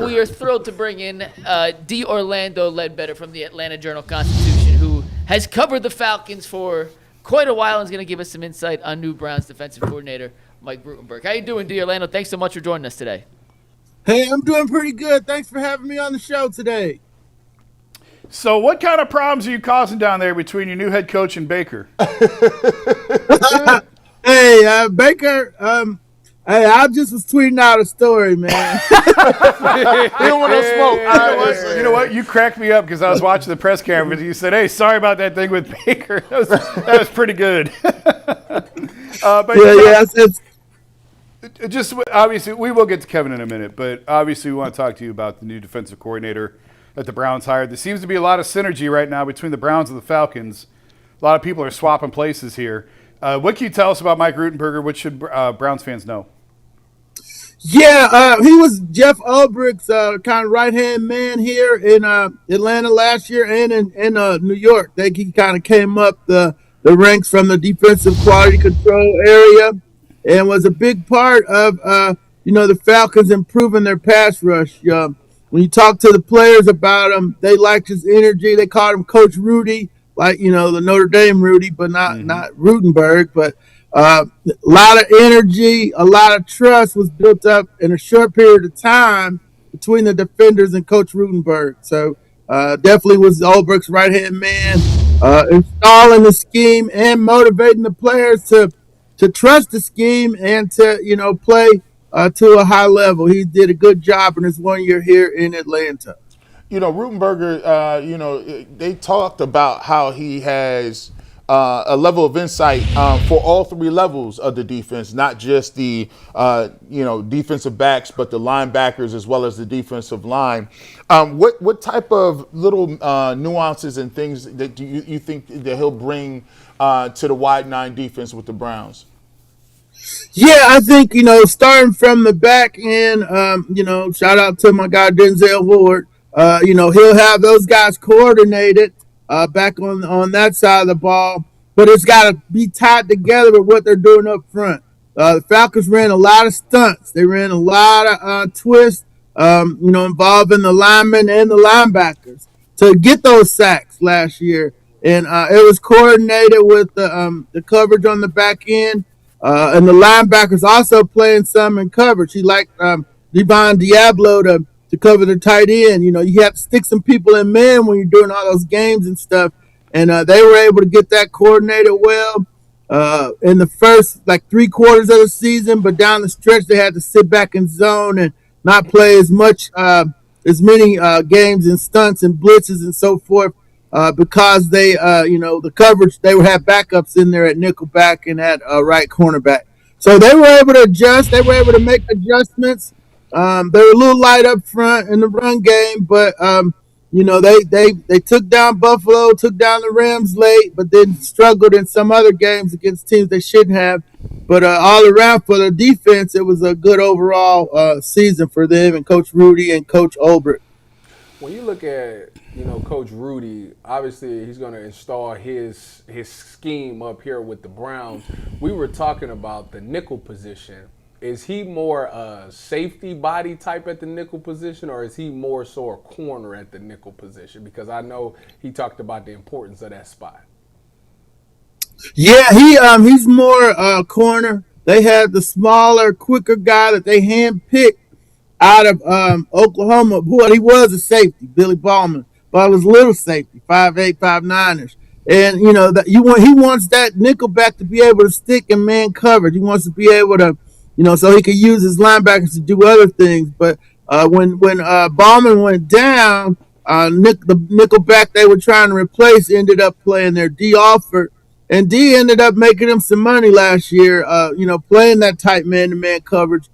We are thrilled to bring in D. Orlando Ledbetter from the Atlanta Journal-Constitution, who has covered the Falcons for quite a while and is going to give us some insight on new Browns defensive coordinator Mike Rutenberg. How you doing, D. Orlando? Thanks so much for joining us today. Hey, I'm doing pretty good. Thanks for having me on the show today. So what kind of problems are you causing down there between your new head coach and Baker? Hey, Baker, hey, I just was tweeting out a story, man. You don't want no smoke. You know what? You cracked me up because I was watching the press conference. You said, hey, sorry about that thing with Baker. That was pretty good. It's just obviously, we will get to Kevin in a minute, but obviously we want to talk to you about the new defensive coordinator that the Browns hired. There seems to be a lot of synergy right now between the Browns and the Falcons. A lot of people are swapping places here. What can you tell us about Mike Rutenberger? What should Browns fans know? Yeah, he was Jeff Ulbricht's kind of right-hand man here in Atlanta last year and in New York. He kind of came up the ranks from the defensive quality control area and was a big part of, the Falcons improving their pass rush. When you talk to the players about him, they liked his energy. They called him Coach Rudy, like, the Notre Dame Rudy, but not Rutenberg. But a lot of energy, a lot of trust was built up in a short period of time between the defenders and Coach Rutenberg. So definitely was Ulbricht's right-hand man, installing the scheme and motivating the players to trust the scheme and to, play to a high level. He did a good job in his 1 year here in Atlanta. Rutenberger, they talked about how he has a level of insight for all three levels of the defense, not just the, defensive backs, but the linebackers as well as the defensive line. What type of little nuances and things that do you think that he'll bring to the wide nine defense with the Browns? Yeah, I think, starting from the back end, shout out to my guy Denzel Ward. He'll have those guys coordinated back on that side of the ball, but it's got to be tied together with what they're doing up front. The Falcons ran a lot of stunts. They ran a lot of twists, involving the linemen and the linebackers to get those sacks last year. And it was coordinated with the coverage on the back end. And the linebackers also playing some in coverage. He liked Devon Diablo to cover the tight end. You have to stick some people in man when you're doing all those games and stuff. And they were able to get that coordinated well in the first, 3 quarters of the season. But down the stretch, they had to sit back in zone and not play as many games and stunts and blitzes and so forth. Because they, the coverage, they would have backups in there at nickelback and at right cornerback. So they were able to adjust. They were able to make adjustments. They were a little light up front in the run game, but, they took down Buffalo, took down the Rams late, but then struggled in some other games against teams they shouldn't have. But all around for the defense, it was a good overall season for them and Coach Rudy and Coach Ulbricht. When you look at, Coach Rudy, obviously he's going to install his scheme up here with the Browns. We were talking about the nickel position. Is he more a safety body type at the nickel position, or is he more so a corner at the nickel position? Because I know he talked about the importance of that spot. Yeah, he's more corner. They had the smaller, quicker guy that they handpicked out of Oklahoma. Boy, he was a safety, Billy Ballman, but it was a little safety, 5'8", 5'9". And, he wants that nickelback to be able to stick in man coverage. He wants to be able to, so he could use his linebackers to do other things. But when Ballman went down, the nickelback they were trying to replace ended up playing their D. Alford. And D ended up making him some money last year, playing that tight man-to-man coverage,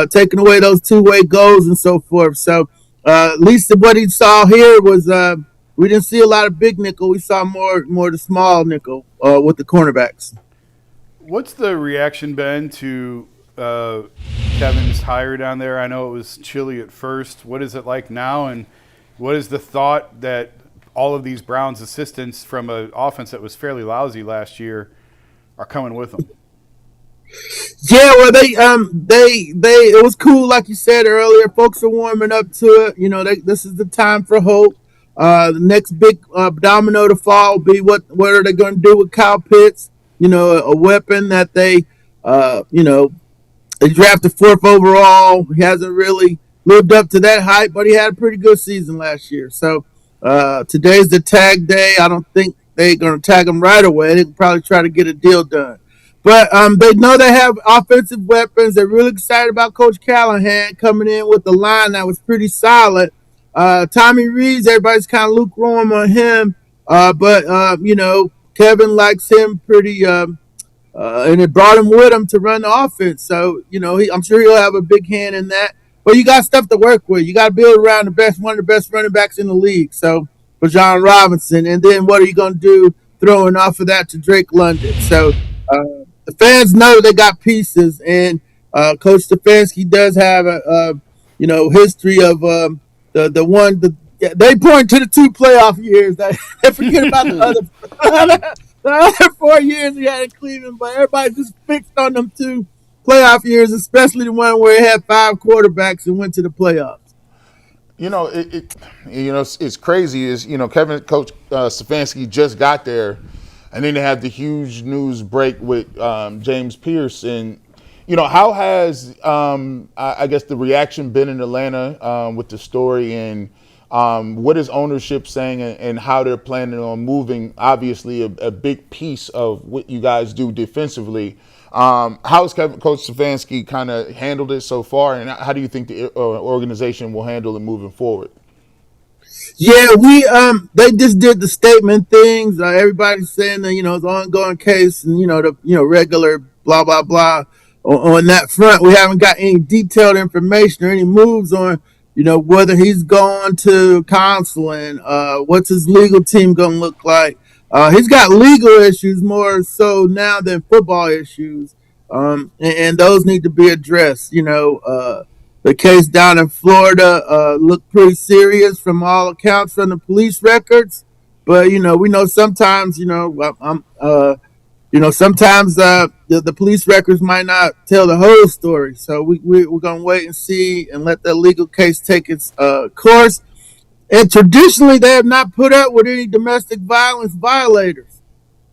taking away those two-way goals and so forth. So at least what he saw here was we didn't see a lot of big nickel. We saw more the small nickel with the cornerbacks. What's the reaction been to Kevin's hire down there? I know it was chilly at first. What is it like now? And what is the thought that all of these Browns assistants from an offense that was fairly lousy last year are coming with them? Yeah, well, they it was cool, like you said earlier. Folks are warming up to it. You know, this is the time for hope. The next big domino to fall will be what are they going to do with Kyle Pitts? You know, a weapon that they drafted fourth overall. He hasn't really lived up to that hype, but he had a pretty good season last year. So today's the tag day. I don't think they're going to tag him right away. They can probably try to get a deal done. But they know they have offensive weapons. They're really excited about Coach Callahan coming in with a line that was pretty solid. Tommy Reeves, everybody's kind of lukewarm on him. But Kevin likes him pretty, and it brought him with him to run the offense. So, I'm sure he'll have a big hand in that. But you got stuff to work with. You got to build around one of the best running backs in the league. So, for John Robinson. And then what are you going to do throwing off of that to Drake London? So, the fans know they got pieces, and Coach Stefanski does have a history of they point to the 2 playoff years. They forget about the other 4 years he had in Cleveland, but everybody just fixed on them 2 playoff years, especially the one where he had 5 quarterbacks and went to the playoffs. It's crazy. Is Coach Stefanski just got there. And then they have the huge news break with James Pierce. And, how has, I guess, the reaction been in Atlanta with the story? And what is ownership saying and how they're planning on moving, obviously, a big piece of what you guys do defensively? How has Coach Stefanski kind of handled it so far? And how do you think the organization will handle it moving forward? Yeah, they just did the statement things. Everybody's saying that it's an ongoing case, and the regular blah blah blah on that front. We haven't got any detailed information or any moves on whether he's going to counseling. What's his legal team going to look like? He's got legal issues more so now than football issues, and those need to be addressed. The case down in Florida looked pretty serious from all accounts from the police records, but we know sometimes sometimes the police records might not tell the whole story. So we're gonna wait and see and let the legal case take its course. And traditionally, they have not put up with any domestic violence violators.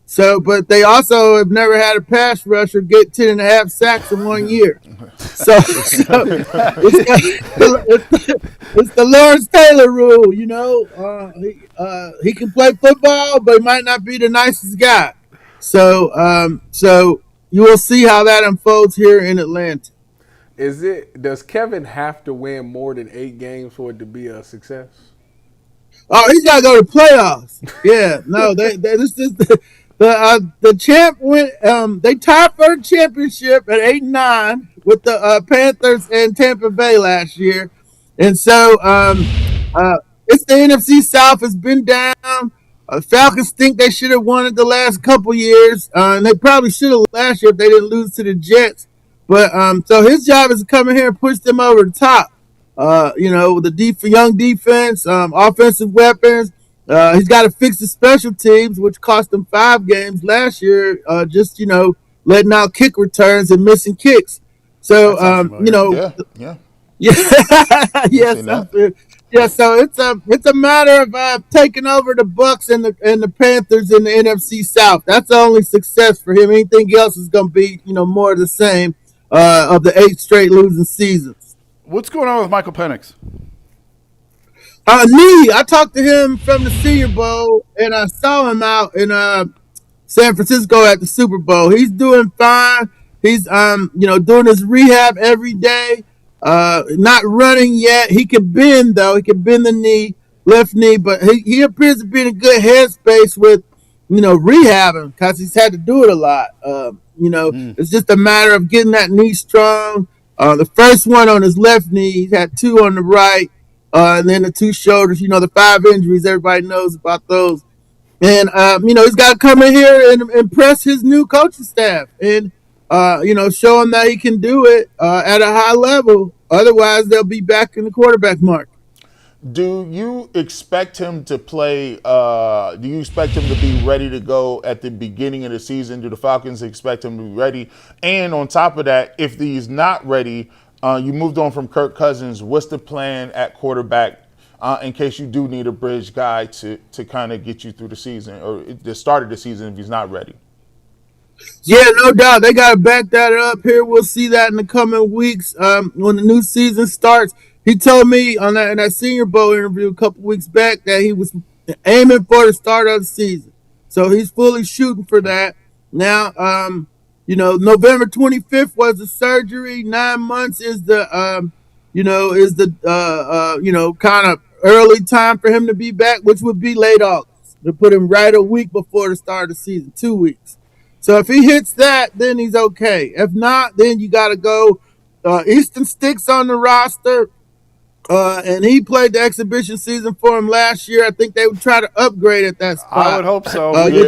So, but they also have never had a pass rusher get 10.5 sacks in 1 year. So it's the Lawrence Taylor rule, he can play football, but he might not be the nicest guy. So you will see how that unfolds here in Atlanta. Does Kevin have to win more than 8 games for it to be a success? Oh, he's got to go to playoffs. Yeah, no, this is the champ went. They tied for the championship at 8-9 with the Panthers and Tampa Bay last year, and so it's the NFC South. It's been down. Falcons think they should have won it the last couple years, and they probably should have last year if they didn't lose to the Jets. But so his job is to come in here and push them over the top. With the young defense, offensive weapons. He's got to fix the special teams, which cost him 5 games last year. Letting out kick returns and missing kicks. So yeah. So it's a matter of taking over the Bucks and the Panthers in the NFC South. That's the only success for him. Anything else is going to be more of the same of the 8 straight losing seasons. What's going on with Michael Penix? I talked to him from the Senior Bowl, and I saw him out in San Francisco at the Super Bowl. He's doing fine. He's doing his rehab every day. Not running yet. He can bend though. He can bend the left knee, but he appears to be in a good headspace with rehabbing because he's had to do it a lot. It's just a matter of getting that knee strong. The first one on his left knee, he's had 2 on the right. And then the 2 shoulders, the 5 injuries, everybody knows about those. And, he's got to come in here and impress his new coaching staff and, show him that he can do it at a high level. Otherwise, they'll be back in the quarterback market. Do you expect him to play? Do you expect him to be ready to go at the beginning of the season? Do the Falcons expect him to be ready? And on top of that, if he's not ready, you moved on from Kirk Cousins. What's the plan at quarterback in case you do need a bridge guy to kind of get you through the season or the start of the season if he's not ready? Yeah, no doubt. They got to back that up here. We'll see that in the coming weeks when the new season starts. He told me in that Senior Bowl interview a couple weeks back that he was aiming for the start of the season. So he's fully shooting for that. Now, November 25th was the surgery. 9 months is the, kind of early time for him to be back, which would be late August. They put him right a week before the start of the season, 2 weeks. So if he hits that, then he's okay. If not, then you got to go. Easton Stick's on the roster. And he played the exhibition season for him last year. I think they would try to upgrade at that spot. I would hope so. We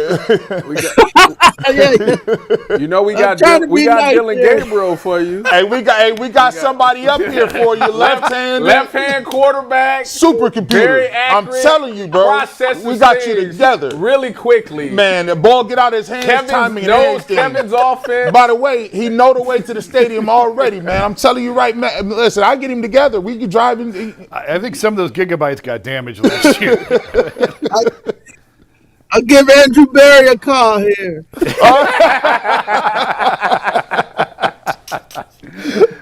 got Dylan Gabriel for you. Hey, we got somebody up here for you. Left-hand quarterback. Supercomputer. Very accurate. I'm telling you, bro. We got you together. Really quickly. Man, the ball get out of his hands. Kevin's offense. By the way, he know the way to the stadium already, man. I'm telling you right, man. Listen, I get him together. We can drive him. I think some of those gigabytes got damaged last year. I'll give Andrew Berry a call here. Hey,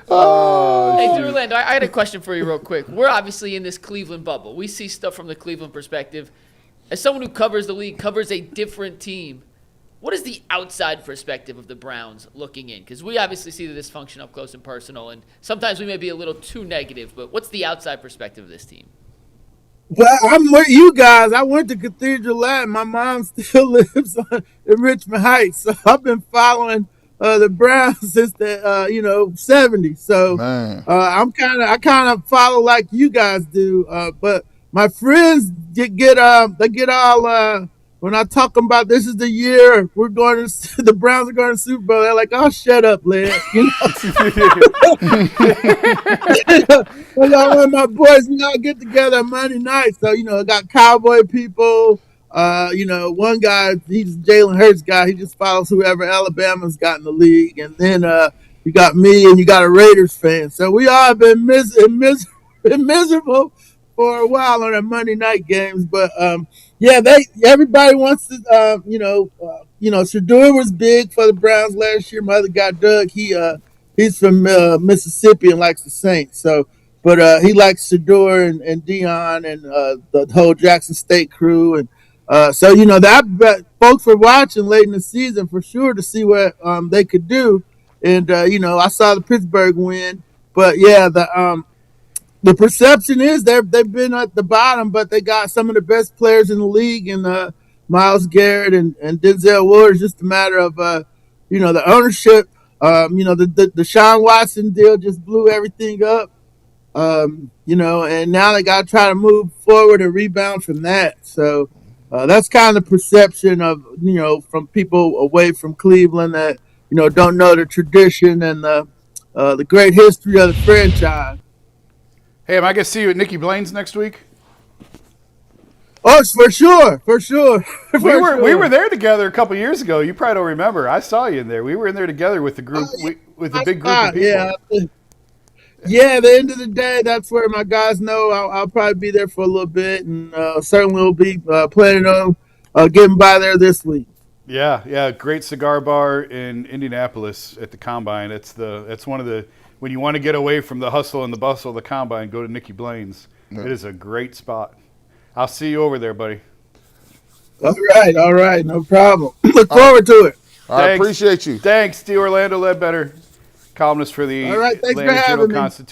Orlando, I had a question for you real quick. We're obviously in this Cleveland bubble. We see stuff from the Cleveland perspective. As someone who covers the league, covers a different team, what is the outside perspective of the Browns looking in? Because we obviously see the dysfunction up close and personal, and sometimes we may be a little too negative, but what's the outside perspective of this team? Well, I'm with you guys. I went to Cathedral Latin. My mom still lives in Richmond Heights, so I've been following the Browns since the 70s. So I kind of follow like you guys do. But my friends get all when I talk about this is the year we're going to the Browns are going to Super Bowl. They're like, "Oh, shut up, Led." When my boys get together on Monday night, so I got Cowboy people. One guy, he's a Jalen Hurts guy. He just follows whoever Alabama's got in the league, and then you got me, and you got a Raiders fan. So we all have been miserable for a while on our Monday night games, but everybody wants to, Shedeur was big for the Browns last year. My other guy, Doug, he's from Mississippi and likes the Saints. So, but he likes Shedeur and Dion and the whole Jackson State crew, and that folks were watching late in the season for sure to see what they could do, and I saw the Pittsburgh win, but the perception is they've been at the bottom, but they got some of the best players in the league, and Myles Garrett and Denzel Ward. It's just a matter of the ownership. The Deshaun Watson deal just blew everything up. And now they got to try to move forward and rebound from that. So that's kind of the perception of from people away from Cleveland that don't know the tradition and the great history of the franchise. Hey, am I going to see you at Nikki Blaine's next week? Oh, for sure. We were there together a couple years ago. You probably don't remember. I saw you in there. We were in there together with the group, with a big group of people. Yeah, at the end of the day, that's where my guys know I'll probably be there for a little bit, and certainly will be planning on getting by there this week. Yeah, great cigar bar in Indianapolis at the Combine. That's one of the, when you want to get away from the hustle and the bustle of the Combine, go to Nikki Blaine's. Yeah. It is a great spot. I'll see you over there, buddy. All right, no problem. Look forward to it. I appreciate you. Thanks, D. Orlando Ledbetter, columnist for the All right, thanks Atlanta for having me. Journal-Constitution.